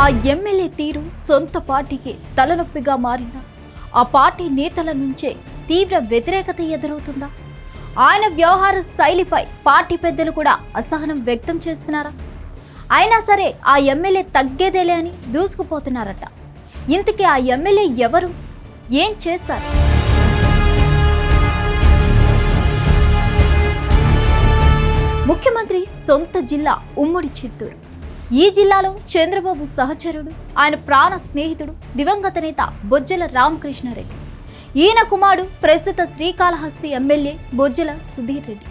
ఆ ఎమ్మెల్యే తీరు సొంత పార్టీకి తలనొప్పిగా మారిన ఆ పార్టీ నేతల నుంచే తీవ్ర వ్యతిరేకత ఎదురవుతుందా? ఆయన వ్యవహార శైలిపై పార్టీ పెద్దలు కూడా అసహనం వ్యక్తం చేస్తున్నారా? అయినా సరే ఆ ఎమ్మెల్యే తగ్గేదేలే అని దూసుకుపోతున్నారట. ఇంతకీ ఆ ఎమ్మెల్యే ఎవరు, ఏం చేశారు? ముఖ్యమంత్రి సొంత జిల్లా ఉమ్మడి చిత్తూరు. ఈ జిల్లాలో చంద్రబాబు సహచరుడు, ఆయన ప్రాణ స్నేహితుడు దివంగత నేత బొజ్జల రామకృష్ణారెడ్డి. ఈయన కుమారుడు ప్రస్తుత శ్రీకాళహస్తి ఎమ్మెల్యే బొజ్జల సుధీర్ రెడ్డి.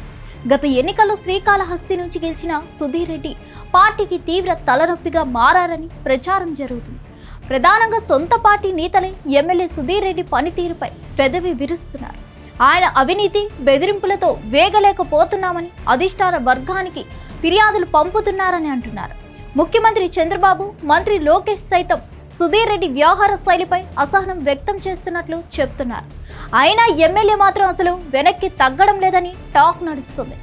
గత ఎన్నికల్లో శ్రీకాళహస్తి నుంచి గెలిచిన సుధీర్ రెడ్డి పార్టీకి తీవ్ర తలనొప్పిగా మారారని ప్రచారం జరుగుతుంది. ప్రధానంగా సొంత పార్టీ నేతలే ఎమ్మెల్యే సుధీర్ రెడ్డి పనితీరుపై పెదవి విరుస్తున్నారు. ఆయన అవినీతి బెదిరింపులతో వేగలేకపోతున్నామని అధిష్టాన వర్గానికి ఫిర్యాదులు పంపుతున్నారని అంటున్నారు. ముఖ్యమంత్రి చంద్రబాబు, మంత్రి లోకేష్ సైతం సుధీర్ రెడ్డి వ్యవహార శైలిపై అసహనం వ్యక్తం చేస్తున్నట్లు చెప్తున్నారు. అయినా ఎమ్మెల్యే మాత్రం అసలు వెనక్కి తగ్గడం లేదని టాక్ నడుస్తుంది.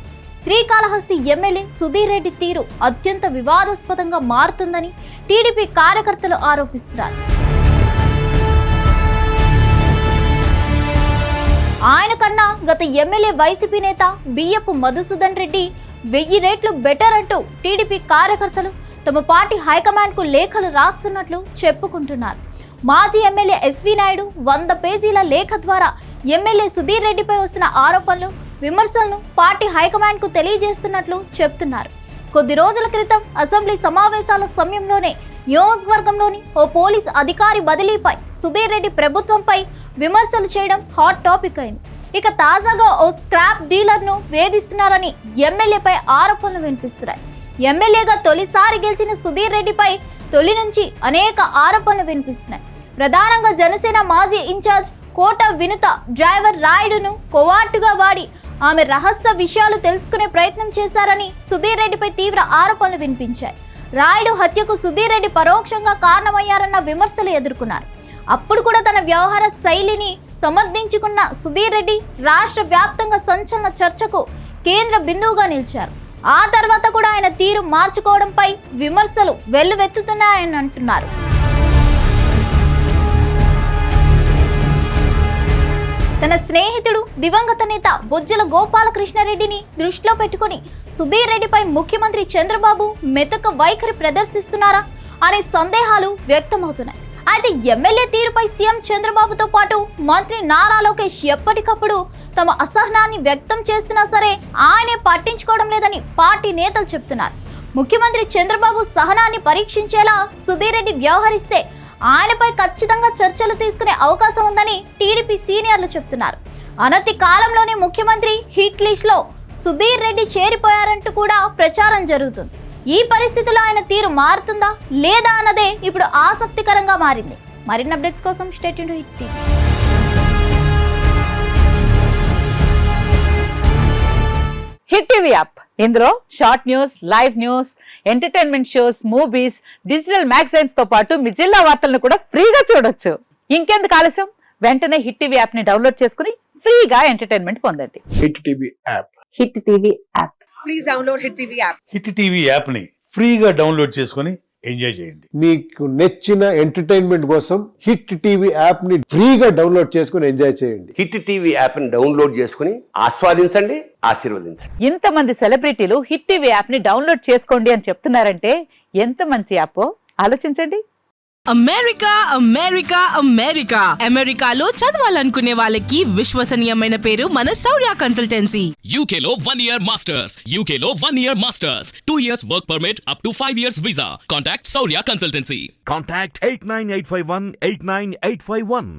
శ్రీకాళహస్తి ఎమ్మెల్యే సుధీర్ రెడ్డి తీరు అత్యంత వివాదాస్పదంగా మారుతుందని టీడీపీ కార్యకర్తలు ఆరోపిస్తున్నారు. ఆయన కన్నా గత ఎమ్మెల్యే వైసీపీ నేత బియ్యపు మధుసూదన్ రెడ్డి 1000 రెట్లు బెటర్ అంటూ టీడీపీ కార్యకర్తలు తమ పార్టీ హైకమాండ్ కు లేఖలు రాస్తున్నట్లు చెప్పుకుంటున్నారు. మాజీ ఎమ్మెల్యే ఎస్వి నాయుడు 100 పేజీల లేఖ ద్వారా ఎమ్మెల్యే సుధీర్ రెడ్డిపై వస్తున్న ఆరోపణలు, విమర్శలను పార్టీ హైకమాండ్ కు తెలియజేస్తున్నట్లు చెప్తున్నారు. కొద్ది రోజుల క్రితం అసెంబ్లీ సమావేశాల సమయంలోనే నియోజకవర్గంలోని ఓ పోలీస్ అధికారి బదిలీపై సుధీర్ రెడ్డి ప్రభుత్వంపై విమర్శలు చేయడం హాట్ టాపిక్ అయింది. ఇక తాజాగా ఓ స్క్రాప్ డీలర్ ను వేధిస్తున్నారని ఎమ్మెల్యేపై ఆరోపణలు వినిపిస్తున్నాయి. ఎమ్మెల్యేగా తొలిసారి గెలిచిన సుధీర్ రెడ్డిపై తొలి నుంచి అనేక ఆరోపణలు వినిపిస్తున్నాయి. ప్రధానంగా జనసేన మాజీ ఇన్ఛార్జ్ కోట వినుత డ్రైవర్ రాయుడును కోవాటుగా వాడి ఆమె రహస్య విషయాలు తెలుసుకునే ప్రయత్నం చేశారని సుధీర్ రెడ్డిపై తీవ్ర ఆరోపణలు వినిపించాయి. రాయుడు హత్యకు సుధీర్ రెడ్డి పరోక్షంగా కారణమయ్యారన్న విమర్శలు ఎదుర్కొన్నారు. అప్పుడు కూడా తన వ్యవహార శైలిని సమర్థించుకున్న సుధీర్ రెడ్డి రాష్ట్ర వ్యాప్తంగా సంచలన చర్చకు కేంద్ర బిందువుగా నిలిచారు. ఆ తర్వాత కూడా ఆయన తీరు మార్చుకోవడంపై విమర్శలు వెల్లువెత్తుతున్నాయని అంటున్నారు. తన స్నేహితుడు దివంగత నేత బొజ్జల గోపాలకృష్ణారెడ్డిని దృష్టిలో పెట్టుకుని సుధీర్ రెడ్డిపై ముఖ్యమంత్రి చంద్రబాబు మెతక వైఖరి ప్రదర్శిస్తున్నారా అనే సందేహాలు వ్యక్తమవుతున్నాయి. అయితే ఎమ్మెల్యే తీరుపై సీఎం చంద్రబాబుతో పాటు మంత్రి నారా లోకేష్ ఎప్పటికప్పుడు తమ అసహనాన్ని వ్యక్తం చేస్తున్నా సరే ఆయనే పట్టించుకోవడం లేదని పార్టీ నేతలు చెప్తున్నారు. ముఖ్యమంత్రి చంద్రబాబు సహనాన్ని పరీక్షించేలా సుధీర్ రెడ్డి వ్యవహరిస్తే ఆయనపై ఖచ్చితంగా చర్చలు తీసుకునే అవకాశం ఉందని టీడీపీ సీనియర్లు చెప్తున్నారు. అనతి కాలంలోనే ముఖ్యమంత్రి హిట్ లిస్ట్ లో సుధీర్ రెడ్డి చేరిపోయారంటూ కూడా ప్రచారం జరుగుతుంది. ఈ పరిస్థితిలో ఆయన తీరు మారుతుందా లేదా అన్నదే ఇప్పుడు ఆసక్తికరంగా మారింది. మరిన్ని అప్డేట్స్ కోసం stay tuned to Hit TV. Hit TV app, ఇందులో short news, live news, entertainment shows, movies, digital magazines తో పాటు మీ జిల్లా వార్తలను కూడా ఫ్రీగా చూడొచ్చు. ఇంకెందుకు ఆలస్యం, వెంటనే హిట్ టీవీ యాప్ ని డౌన్లోడ్ చేసుకుని ఫ్రీగా ఎంటర్టైన్మెంట్ పొందండి. Hit TV app. Hit TV app. Please download hit TV app. Hit TV app ని ఫ్రీగా డౌన్లోడ్ చేసుకుని ఎంజాయ్ చేయండి. మీకు నచ్చిన ఎంటర్టైన్మెంట్ కోసం హిట్ టీవీ యాప్ ని ఫ్రీగా డౌన్లోడ్ చేసుకుని ఎంజాయ్ చేయండి. హిట్ టీవీ యాప్ ని డౌన్లోడ్ చేసుకుని ఆస్వాదించండి, ఆశీర్వదించండి. ఇంతమంది సెలబ్రిటీలు హిట్ టీవీ యాప్ ని డౌన్లోడ్ చేసుకోండి అని చెప్తున్నారంటే ఎంత మంచి యాప్ ఆలోచించండి. అమెరికా అమెరికా అమెరికా అమెరికాలో చదవాలనుకునే వాళ్ళకి విశ్వసనీయమైన పేరు మన శౌర్య కన్సల్టెన్సీ. UK లో 1 year masters, UK లో 1 year masters, 2 years work permit up to 5 years visa. Contact Saurya Consultancy. Contact 89851 89851.